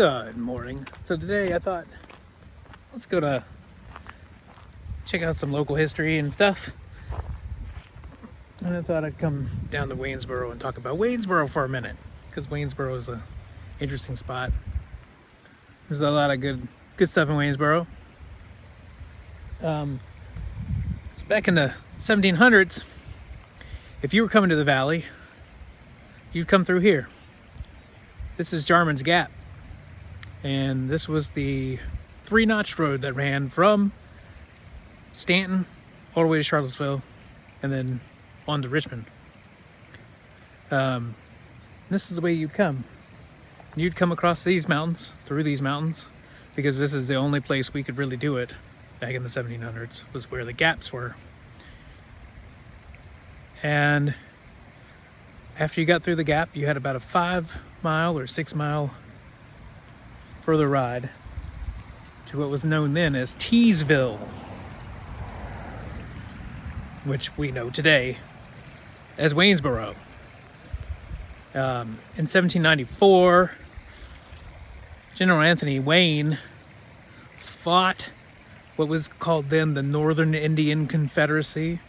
Good morning. So today I thought, let's go to check out some local history and stuff. And I thought I'd come down to Waynesboro and talk about Waynesboro for a minute, because Waynesboro is an interesting spot. There's a lot of good stuff in Waynesboro. So back in the 1700s, if you were coming to the valley, you'd come through here. This is Jarman's Gap. And this was the three-notched road that ran from Stanton all the way to Charlottesville and then on to Richmond. This is the way you'd come. You'd come across these mountains, through these mountains, because this is the only place we could really do it back in the 1700s, was where the gaps were. And after you got through the gap, you had about a 5-mile or 6-mile further ride to what was known then as Teesville, which we know today as Waynesboro. In 1794, General Anthony Wayne fought what was called then the Northern Indian Confederacy,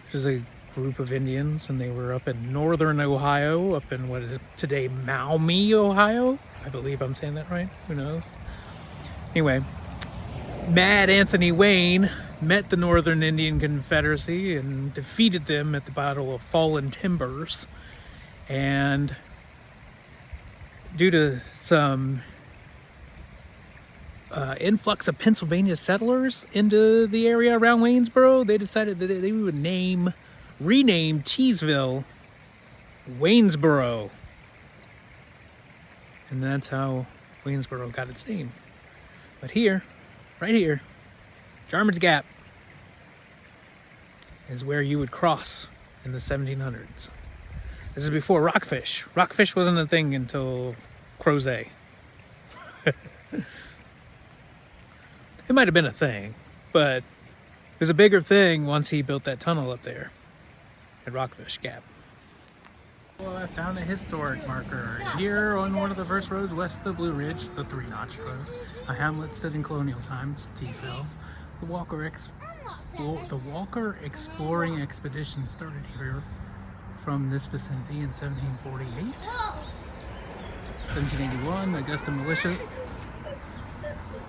which is a group of Indians, and they were up in northern Ohio, up in what is today Maumee, Ohio. I believe I'm saying that right. Who knows? Anyway, Mad Anthony Wayne met the Northern Indian Confederacy and defeated them at the Battle of Fallen Timbers. And due to some influx of Pennsylvania settlers into the area around Waynesboro, they decided that they would rename Teesville Waynesboro. And that's how Waynesboro got its name. But here, right here, Jarman's Gap is where you would cross in the 1700s. This is before rockfish. Rockfish wasn't a thing until Crozet. It might have been a thing, but it was a bigger thing once he built that tunnel up there at Rockfish Gap. Well, I found a historic marker here on one of the first roads west of the Blue Ridge, the three-notch road. A hamlet stood in colonial times, Teesville. The Walker exploring expedition started here from this vicinity in 1748. 1781, Augusta militia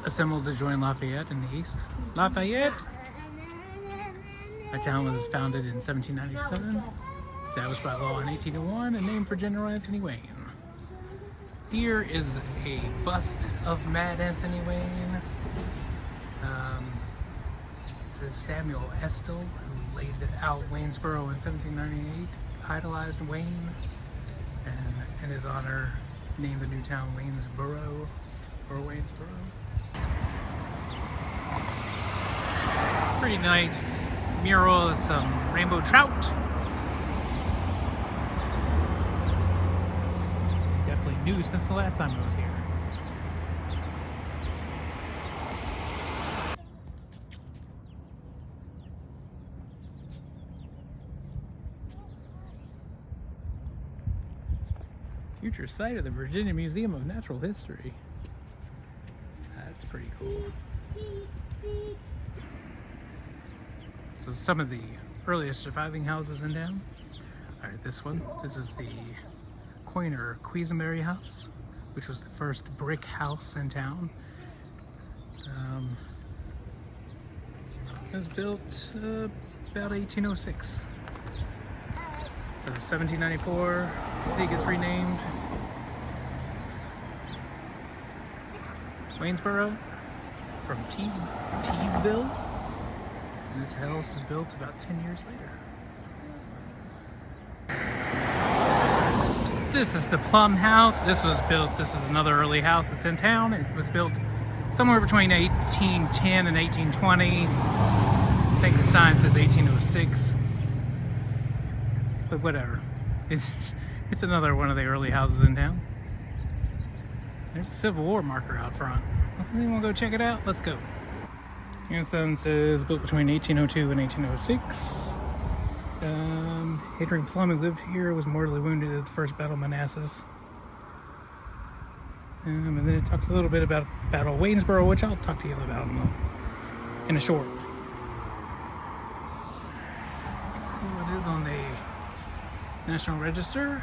assembled to join Lafayette in the east. Lafayette! The town was founded in 1797, established by law in 1801, and named for General Anthony Wayne. Here is a bust of Mad Anthony Wayne. It says Samuel Estill, who laid out Waynesboro in 1798, idolized Wayne, and in his honor named the new town Waynesboro, or Waynesboro. Pretty nice mural of some rainbow trout. Definitely new since the last time I was here. Future site of the Virginia Museum of Natural History. That's pretty cool. So some of the earliest surviving houses in town. All right, this one. This is the Coiner Quisenberry House, which was the first brick house in town. It was built about 1806. So 1794, city gets renamed Waynesboro from Teesville. And this house is built about 10 years later. This is the Plum House. This is another early house that's in town. It was built somewhere between 1810 and 1820. I think the sign says 1806. But whatever. It's another one of the early houses in town. There's a Civil War marker out front. You want to go check it out? Let's go. This one says built between 1802 and 1806. Adrian Plum, who lived here, was mortally wounded at the First Battle of Manassas. And then it talks a little bit about old Waynesboro, which I'll talk to you about in a short. Well, it is on the National Register,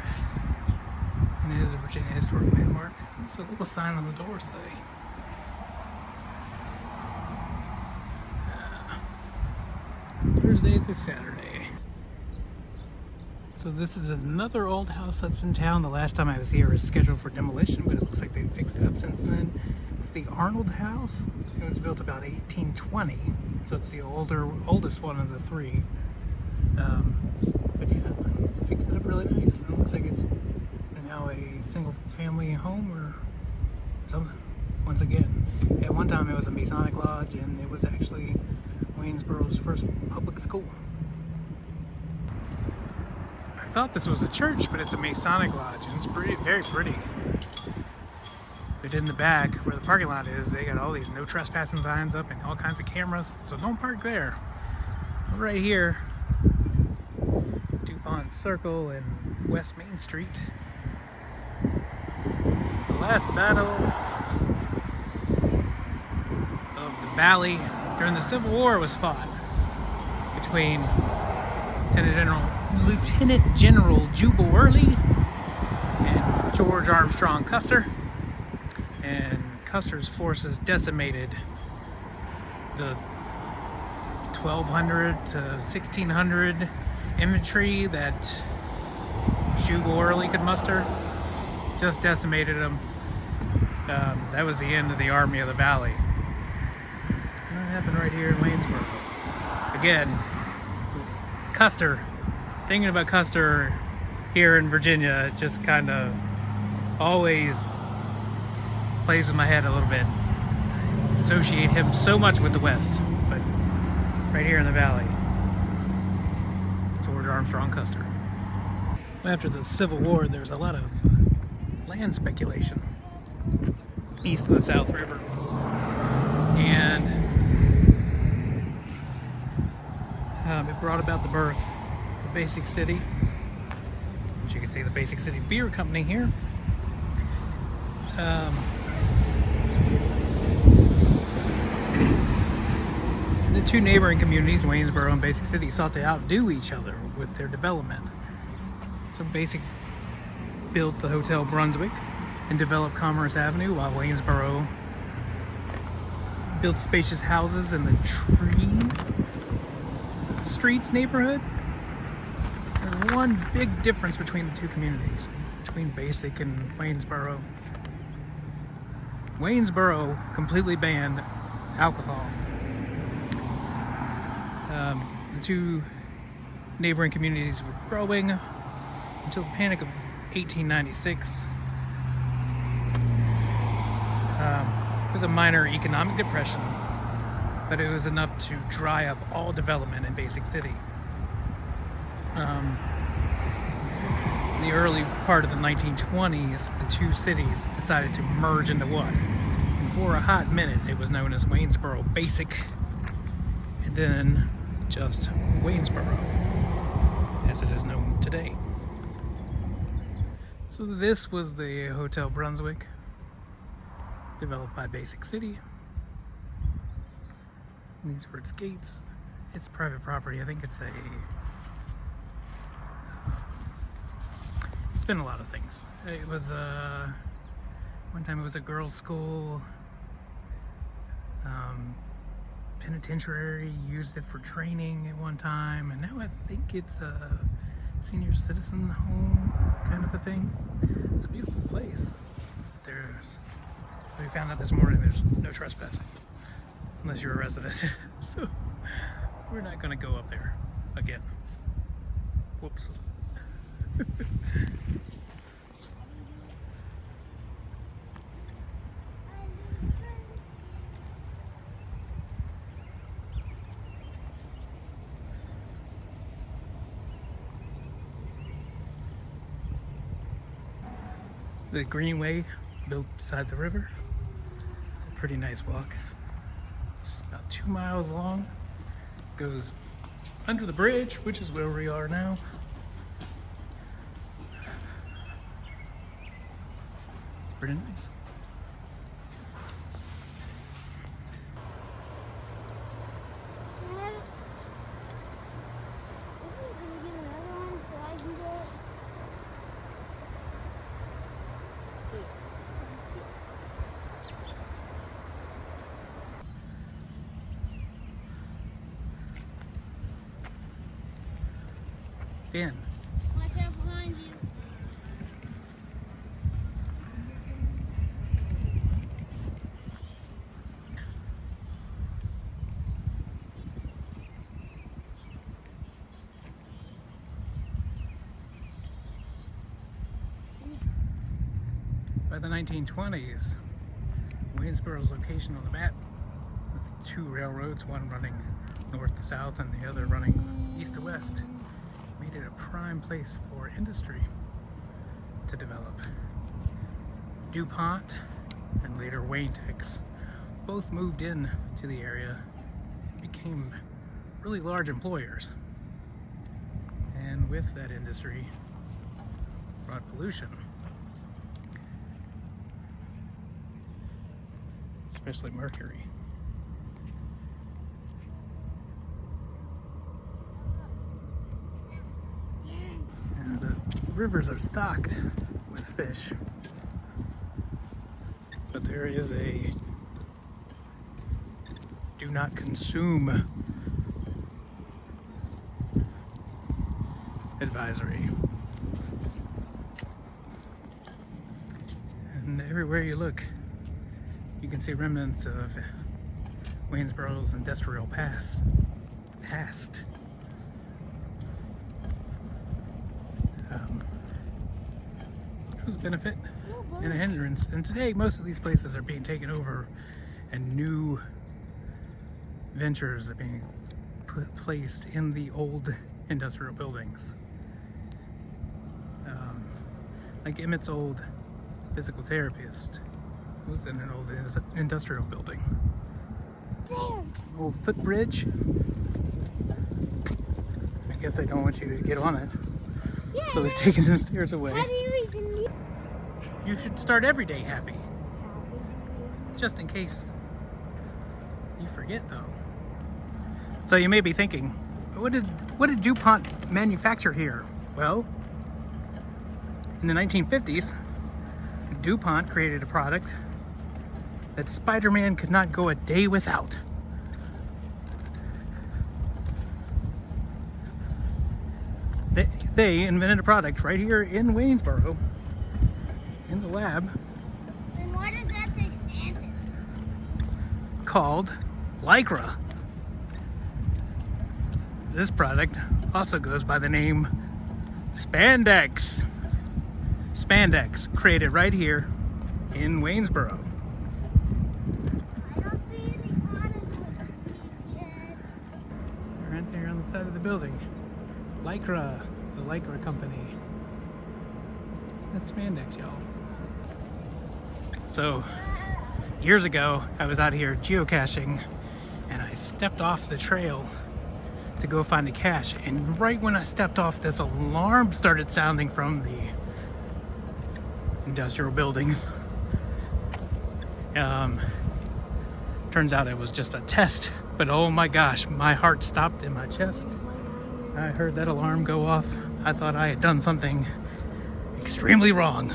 and it is a Virginia Historic Landmark. There's a little sign on the door today. Thursday through Saturday. So this is another old house that's in town. The last time I was here was scheduled for demolition, but it looks like they've fixed it up since then. It's the Arnold House. It was built about 1820, so it's the oldest one of the three. But yeah, they fixed it up really nice. It looks like it's now a single family home or something. Once again, at one time it was a Masonic lodge, and it was actually Waynesboro's first public school. I thought this was a church, but it's a Masonic lodge, and it's very pretty. But in the back, where the parking lot is, they got all these no trespassing signs up and all kinds of cameras, so don't park there. Right here, DuPont Circle and West Main Street. The last battle of the Valley during the Civil War was fought between Lieutenant General Jubal Early and George Armstrong Custer, and Custer's forces decimated the 1,200 to 1,600 infantry that Jubal Early could muster. Just decimated them. That was the end of the Army of the Valley. And that happened right here in Waynesboro. Again, Custer, thinking about Custer here in Virginia, it just kind of always plays with my head a little bit. I associate him so much with the West, but right here in the Valley, George Armstrong Custer. After the Civil War, there's a lot of land speculation east of the South River, and it brought about the birth of Basic City. As you can see, the Basic City Beer Company here. The two neighboring communities, Waynesboro and Basic City, sought to outdo each other with their development. So Basic built the Hotel Brunswick and developed Commerce Avenue, while Waynesboro built spacious houses in the Tree Streets neighborhood. There's one big difference between the two communities, between Basic and Waynesboro. Waynesboro completely banned alcohol. The two neighboring communities were growing until the Panic of 1896. It was a minor economic depression, but it was enough to dry up all development in Basic City. In the early part of the 1920s, the two cities decided to merge into one. And for a hot minute, it was known as Waynesboro Basic, and then just Waynesboro, as it is known today. So this was the Hotel Brunswick, developed by Basic City. And these were its gates. It's private property. I think it's been a lot of things. It was one time it was a girls' school. Penitentiary used it for training at one time, and now I think it's a senior citizen home kind of a thing. It's a beautiful place. We found out this morning there's no trespassing unless you're a resident. So we're not going to go up there again. Whoops. The Greenway, built beside the river. It's a pretty nice walk. It's about 2 miles long. Goes under the bridge, which is where we are now. It's pretty nice. Finn. Watch out behind you. By the 1920s, Waynesboro's location on the map, with two railroads, one running north to south and the other running east to west, made it a prime place for industry to develop. DuPont and later Waynetex both moved in to the area and became really large employers. And with that industry brought pollution, especially mercury. And the rivers are stocked with fish, but there is a do not consume advisory. And everywhere you look, you can see remnants of Waynesboro's industrial past. Which was a benefit and a hindrance. And today, most of these places are being taken over and new ventures are being placed in the old industrial buildings. Like Emmett's old physical therapist was in an old industrial building. There. Old footbridge. I guess they don't want you to get on it. Yeah. So they've taken the stairs away. How do you even need? You should start every day happy. Just in case you forget though. So you may be thinking, what did DuPont manufacture here? Well, in the 1950s, DuPont created a product that Spider-Man could not go a day without. They invented a product right here in Waynesboro, in the lab, Then what does that say stands in? called Lycra. This product also goes by the name Spandex. Spandex, created right here in Waynesboro. I don't see any cottonwood trees yet. Right there on the side of the building. Lycra, the Lycra company. That's spandex, y'all. So, years ago, I was out here geocaching and I stepped off the trail to go find a cache. And right when I stepped off, this alarm started sounding from the industrial buildings. Turns out it was just a test, but oh my gosh, my heart stopped in my chest. I heard that alarm go off. I thought I had done something extremely wrong.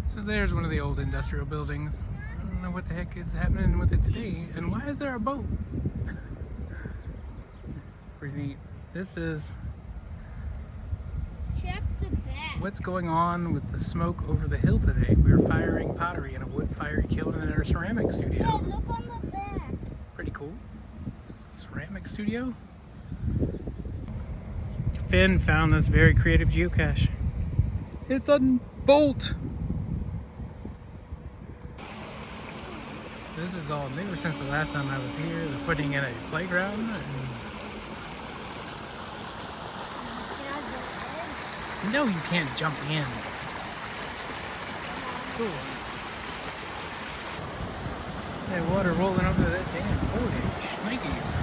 So there's one of the old industrial buildings. I don't know what the heck is happening with it today. And why is there a boat? Pretty neat. This is Check the back. what's going on with the smoke over the hill today. We were firing pottery in a wood fire kiln in our ceramic studio. Yeah, look on the back. Pretty cool. Ceramic studio. Finn found this very creative geocache. It's a bolt. This is all new since the last time I was here. They're putting in a playground. No, you can't jump in. Cool. That water rolling over that damn holy shnikes.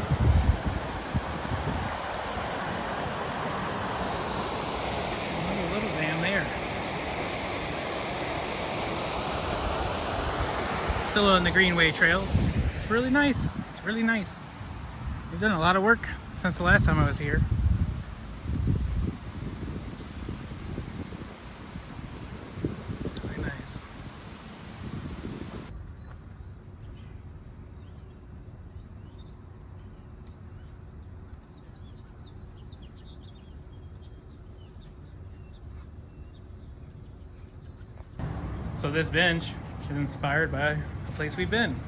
Little dam there. Still on the Greenway Trail. It's really nice. It's really nice. We've done a lot of work since the last time I was here. It's really nice. So this bench is inspired by a place we've been.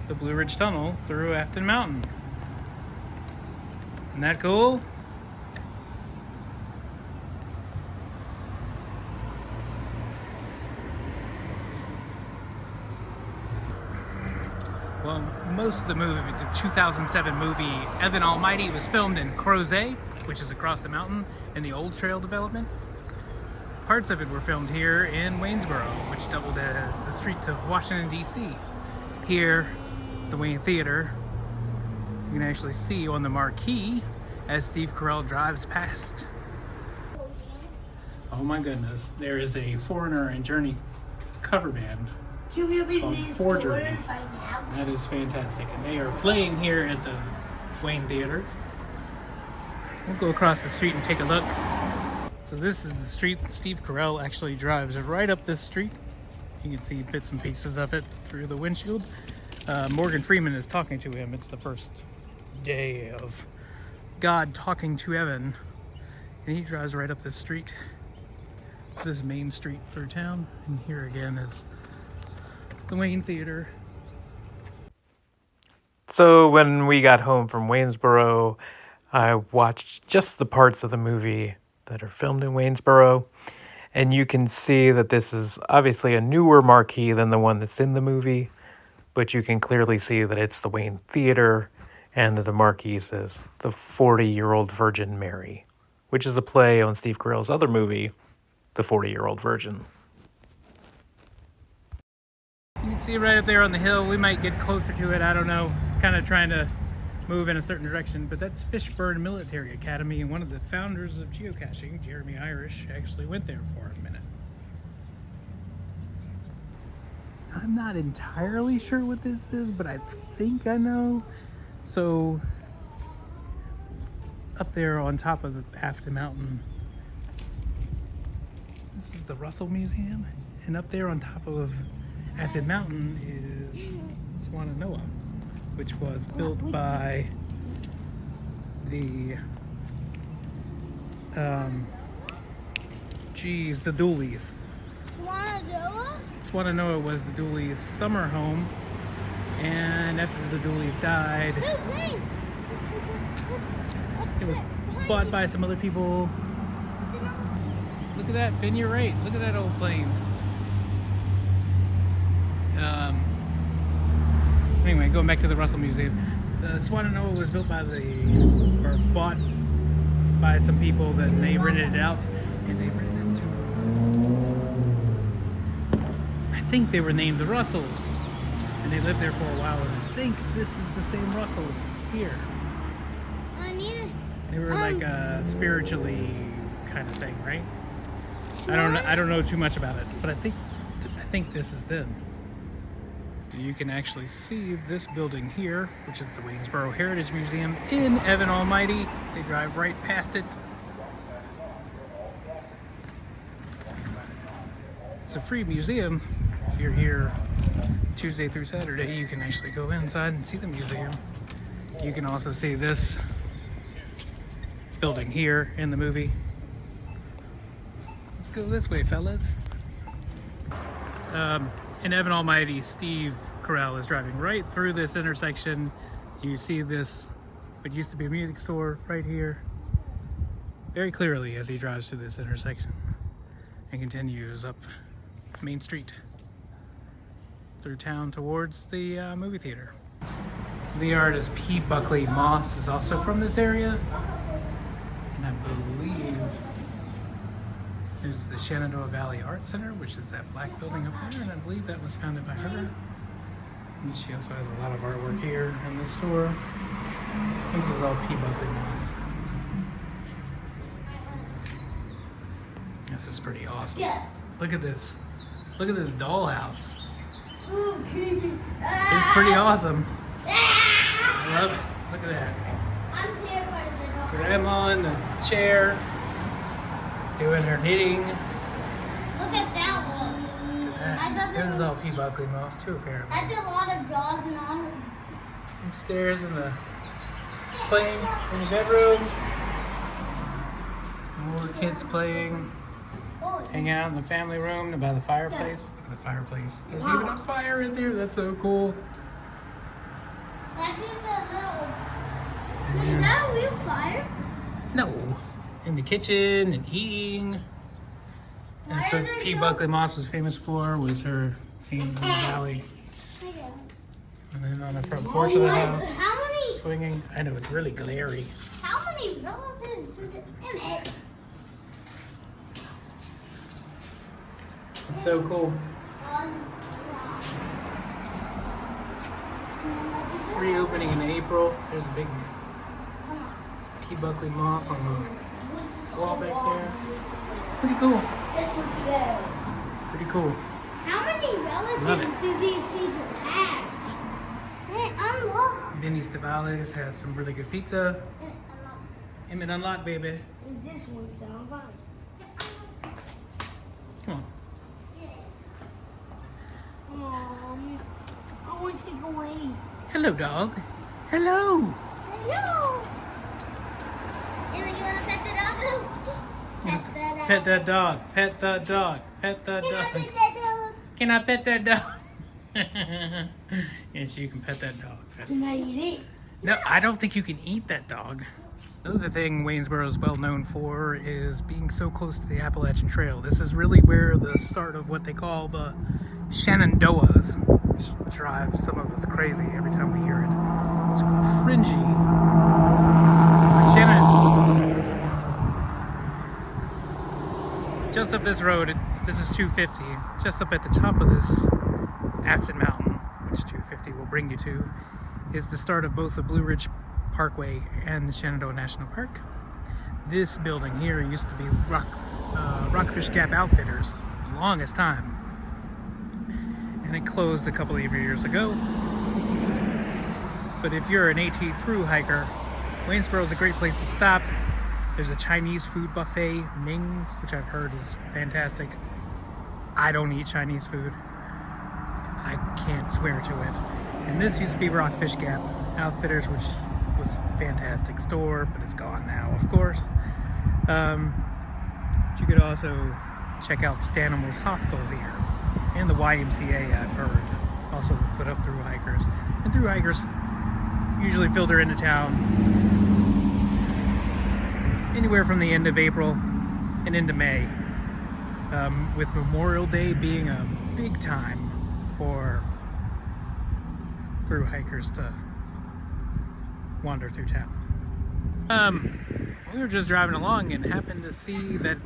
The Blue Ridge Tunnel through Afton Mountain. Isn't that cool? Well, most of the movie, the 2007 movie Evan Almighty, was filmed in Crozet, which is across the mountain in the Old Trail development. Parts of it were filmed here in Waynesboro, which doubled as the streets of Washington, D.C. Here, the Wayne Theater, you can actually see on the marquee as Steve Carell drives past. Oh my goodness, there is a Foreigner and Journey cover band called For Journey. That is fantastic, and they are playing here at the Wayne Theater. We'll go across the street and take a look. So this is the street Steve Carell actually drives right up this street. You can see bits and pieces of it through the windshield. Morgan Freeman is talking to him. It's the first day of God talking to Evan, and he drives right up this street. This is Main Street through town, and here again is the Wayne Theater. So when we got home from Waynesboro, I watched just the parts of the movie that are filmed in Waynesboro, and you can see that this is obviously a newer marquee than the one that's in the movie, but you can clearly see that it's the Wayne Theater, and that the marquee says the 40-Year-Old Virgin Mary, which is a play on Steve Carell's other movie, The 40-Year-Old Virgin. You can see it right up there on the hill. We might get closer to it, I don't know. Kind of trying to move in a certain direction, but that's Fishburne Military Academy, and one of the founders of geocaching, Jeremy Irish, actually went there for a minute. I'm not entirely sure what this is, but I think I know. So up there on top of the Afton Mountain, this is the Russell Museum, and up there on top of Afton Mountain is Swananoa, which was built by the the Dooleys. Swananoa? Swananoa was the Dooleys' summer home, and after the Dooleys died, it was bought by some other people. Look at that, Finn, you're right. Look at that old plane. Anyway, going back to the Russell Museum. The Swananoa was built by or bought by some people, that they rented it out, and they rented it to, I think they were named the Russells, and they lived there for a while, and I think this is the same Russells here. They were like a spiritually kind of thing, right? I don't know too much about it, but I think this is them. You can actually see this building here, which is the Waynesboro Heritage Museum in Evan Almighty. They drive right past it. It's a free museum. If you're here Tuesday through Saturday, you can actually go inside and see the museum. You can also see this building here in the movie. Let's go this way, fellas. In Evan Almighty, Steve Carell is driving right through this intersection. You see this, what used to be a music store right here, very clearly as he drives through this intersection and continues up Main Street through town towards the movie theater. The artist P. Buckley Moss is also from this area, and I believe there's the Shenandoah Valley Art Center, which is that black building up there, and I believe that was founded by her. And she also has a lot of artwork here in the store. This is all P. Buckley Moss. This is pretty awesome. Look at this. Look at this dollhouse. It's pretty awesome. I love it. Look at that. I'm terrified of the dog. Grandma in the chair, doing her knitting. Look at that one. Look at I that. thought This this is all P. Buckley Moss too, apparently. That's a lot of jaws and all. Upstairs in the playing in the bedroom. More kids playing. Hanging out in the family room by the fireplace. Look at the fireplace. There's even a fire in there. That's so cool. That's just a little. Is that a real fire? No. In the kitchen and eating. And so P. Buckley Moss was famous for was her singing in the valley. And then on the front porch of the house, How many? swinging. I know, it's really glary. How many relatives do in it? It's so cool. Reopening in April. There's a big P. Buckley Moss on the wall back there. Pretty cool. This one's good. Pretty cool. How many relatives do these people have? Hey, unlock. Benny's Tamales has some really good pizza. Emmett Unlock, baby. And this one sounds fine. Come on. I want to go away. Hello, dog. Hello. Hello. Emma, you want to pet the dog? Yes. Pet that dog. Pet that dog. Pet that Can I dog. pet that dog? Can I pet that dog? Yes, you can pet that dog. Can I eat it? No, I don't think you can eat that dog. Another thing Waynesboro is well known for is being so close to the Appalachian Trail. This is really where the start of what they call the Shenandoahs, which drives some of us crazy every time we hear it. It's cringy. Just up this road, this is 250. Just up at the top of this Afton Mountain, which 250 will bring you to, is the start of both the Blue Ridge Parkway and the Shenandoah National Park. This building here used to be Rockfish Gap Outfitters, the longest time. And it closed a couple of years ago. But if you're an AT through hiker, Waynesboro is a great place to stop. There's a Chinese food buffet, Ming's, which I've heard is fantastic. I don't eat Chinese food. I can't swear to it. And this used to be Rockfish Gap Outfitters, which was a fantastic store, but it's gone now, of course. You could also check out Stanimals Hostel here. And the YMCA, I've heard, also put up through hikers. And through hikers usually filter into town anywhere from the end of April and into May, with Memorial Day being a big time for through hikers to wander through town. We were just driving along and happened to see that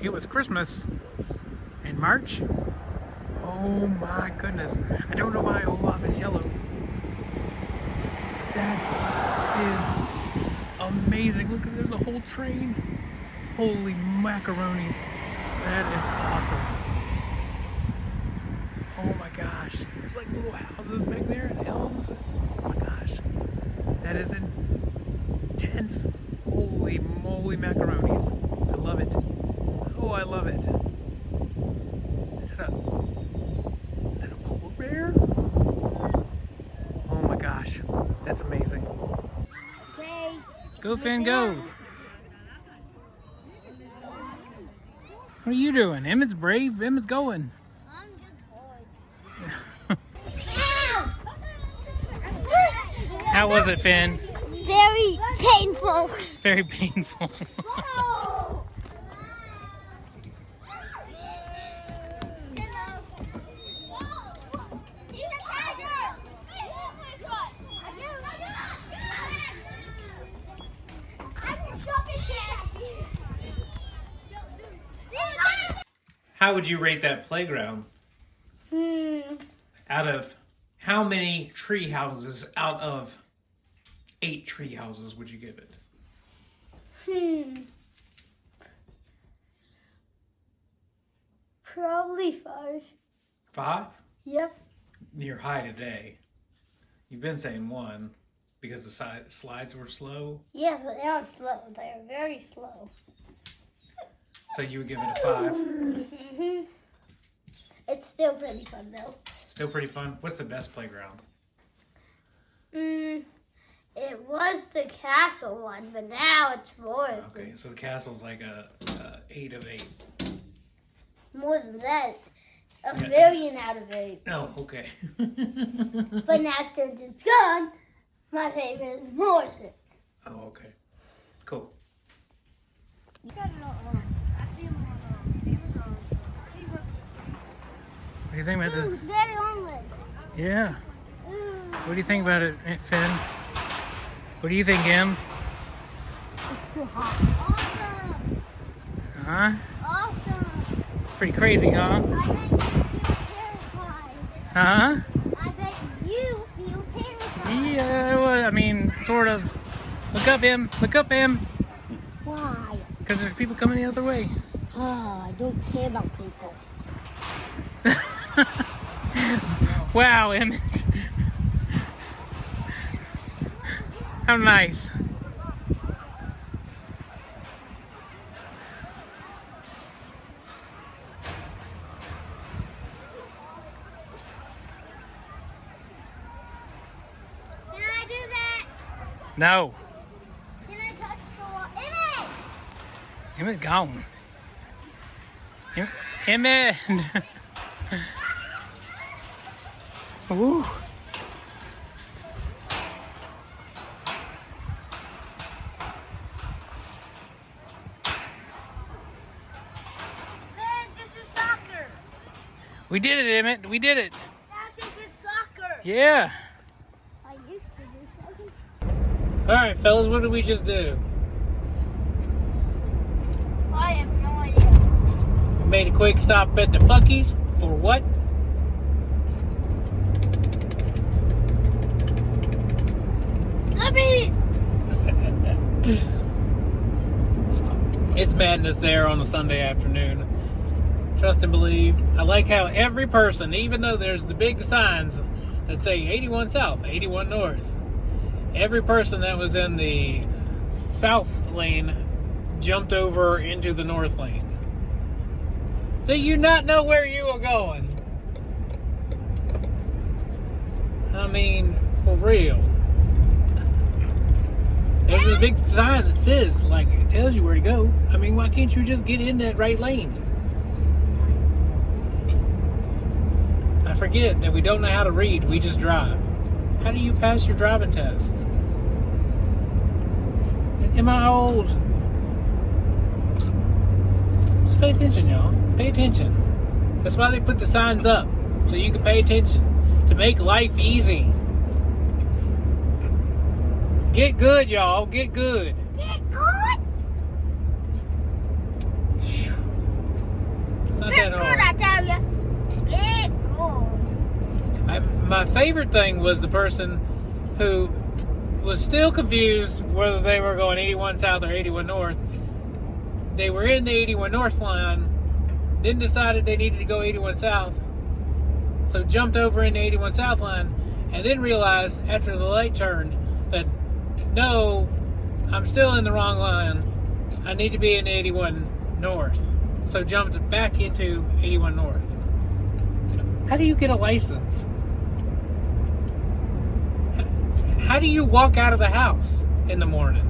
it was Christmas in March. Oh my goodness. I don't know why Olaf is yellow. That is amazing. Look, there's a whole train. Holy macaronis. That is awesome. Oh my gosh. There's like little houses back there and elms. Oh my gosh. That is intense. Holy moly macaronis. I love it. Oh, I love it. Is that a polar bear? Oh my gosh. That's amazing. Okay. Go, Finn, go. What are you doing? Emmett's brave. Emmett's going. I'm just bored. How was it, Finn? Very painful. Very painful. How would you rate that playground? Out of how many tree houses out of 8 tree houses would you give it? Probably 5. 5? Yep. You're high today. You've been saying 1 because the slides were slow. Yeah, they are slow. They are very slow. So you would give it a 5. It's still pretty fun though. Still pretty fun. What's the best playground? It was the castle one, but now it's more. Okay, so the castle's like a 8 of 8. more than that. A million out of 8. Oh, okay. But now since it's gone, my favorite is Morrison. Oh, okay. Cool. You got it on. I see him on. He was on. What do you think about Ooh, this? very homeless. Yeah. Ooh. What do you think about it, Finn? What do you think, Em? It's too hot. Awesome. Huh? Awesome. Pretty crazy, huh? I bet you feel terrified. Huh? I bet you feel terrified. Yeah, well, I mean, sort of. Look up, Em. Look up, Em. Why? Because there's people coming the other way. Oh, I don't care about people. Wow, Emmett. How nice. Can I do that? No. Can I touch the wall? Emmett! Emmett gone. Emmett. Woo. Man, this is soccer. We did it, Emmett. We did it. That's if it's soccer. Yeah. I used to do soccer. All right, fellas, what did we just do? I have no idea. We made a quick stop at the Buc-ee's for what? Slippies! It's madness there on a Sunday afternoon. Trust and believe. I like how every person, even though there's the big signs that say 81 South, 81 North, every person that was in the south lane jumped over into the north lane. Do you not know where you are going? I mean, for real. There's this big sign that says, like, it tells you where to go. I mean, why can't you just get in that right lane? I forget that we don't know how to read, we just drive. How do you pass your driving test? Am I old? Just pay attention, y'all. Pay attention. That's why they put the signs up, so you can pay attention. To make life easy. Get good, y'all. Get good. Get good! It's not Get that good, I hard. tell you. Get good. My favorite thing was the person who was still confused whether they were going 81 South or 81 North. They were in the 81 North line, then decided they needed to go 81 South, so jumped over in the 81 South line, and then realized after the light turned that, no, I'm still in the wrong line. I need to be in 81 North. So jumped back into 81 North. How do you get a license? How do you walk out of the house in the morning?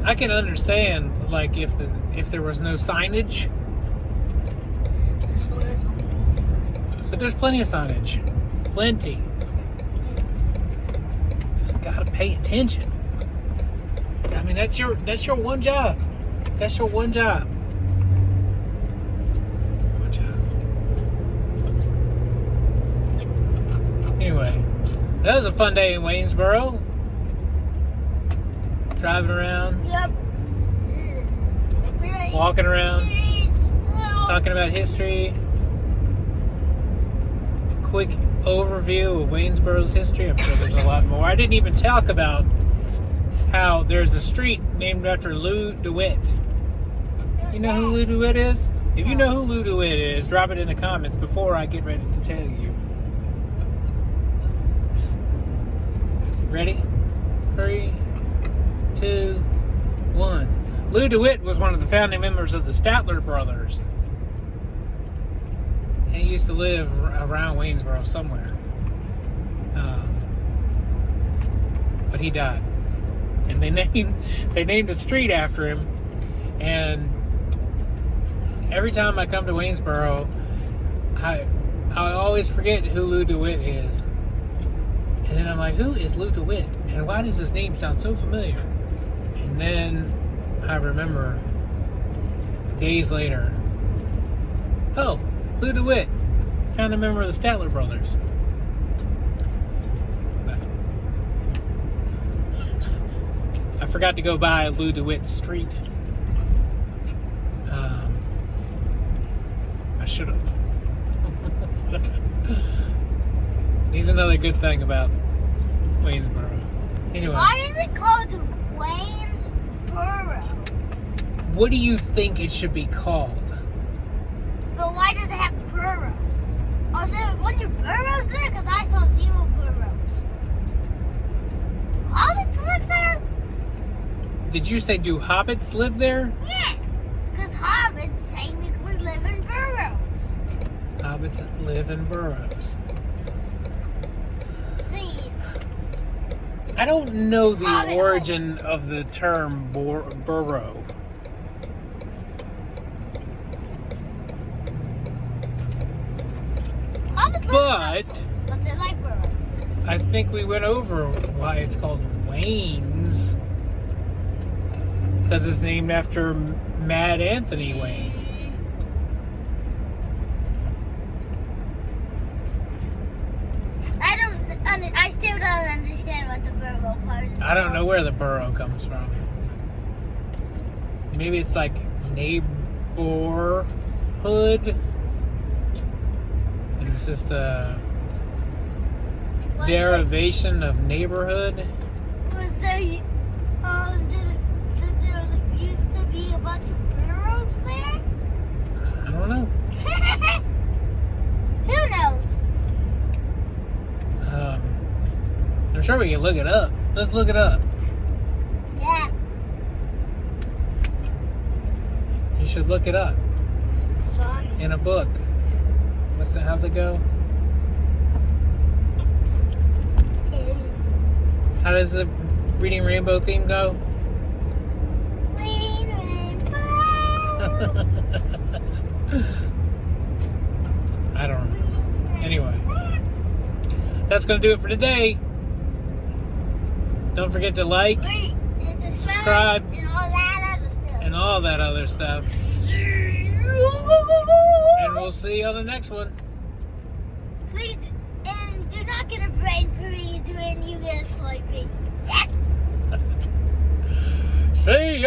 I can understand, like, if there was no signage. But there's plenty of signage. Plenty. Just gotta pay attention. I mean, that's your one job. That's your one job. One job. Anyway, that was a fun day in Waynesboro. Driving around, Yep. walking around, talking about history. A quick overview of Waynesboro's history. I'm sure there's a lot more. I didn't even talk about how there's a street named after Lou DeWitt. You know who Lou DeWitt is? If you know who Lou DeWitt is, drop it in the comments before I get ready to tell you. Ready? 3, 2, 1. Lou DeWitt was one of the founding members of the Statler brothers. He used to live around Waynesboro somewhere. But he died. And they named a street after him And every time I come to Waynesboro, I always forget who Lou DeWitt is. And then I'm like, who is Lou DeWitt? And why does his name sound so familiar? And then I remember days later, oh, Lou DeWitt, found a member of the Statler brothers. I forgot to go by Lou DeWitt Street. I should have. He's another good thing about Waynesboro. Anyway. Why is it called Waynesboro? What do you think it should be called? But why does it have burrow? Are there a bunch of burrows there? Because I saw 0 burrows. Hobbits live there? Did you say do hobbits live there? Yeah. Because hobbits technically live in burrows. Hobbits live in burrows. Please. I don't know the Hobbit origin of the term burrow. Hobbits live in burrows, but they like burrows. I think we went over why it's called Waynes. Because it's named after Mad Anthony Wayne. I still don't understand what the burrow part is. I don't know where the burrow comes from. Maybe it's like neighborhood. It's just a derivation of neighborhood. Was there, did there used to be a bunch of burrows there? I don't know. Who knows? I'm sure we can look it up. Let's look it up. Yeah. You should look it up Johnny. in a book. How's it go? How does the Reading Rainbow theme go? Reading Rainbow. I don't know. Anyway, that's going to do it for today. Don't forget to like, And subscribe, and all that other stuff. and all that other stuff. And we'll see you on the next one. Please, and do not get a brain freeze when you get a sleepy. See ya!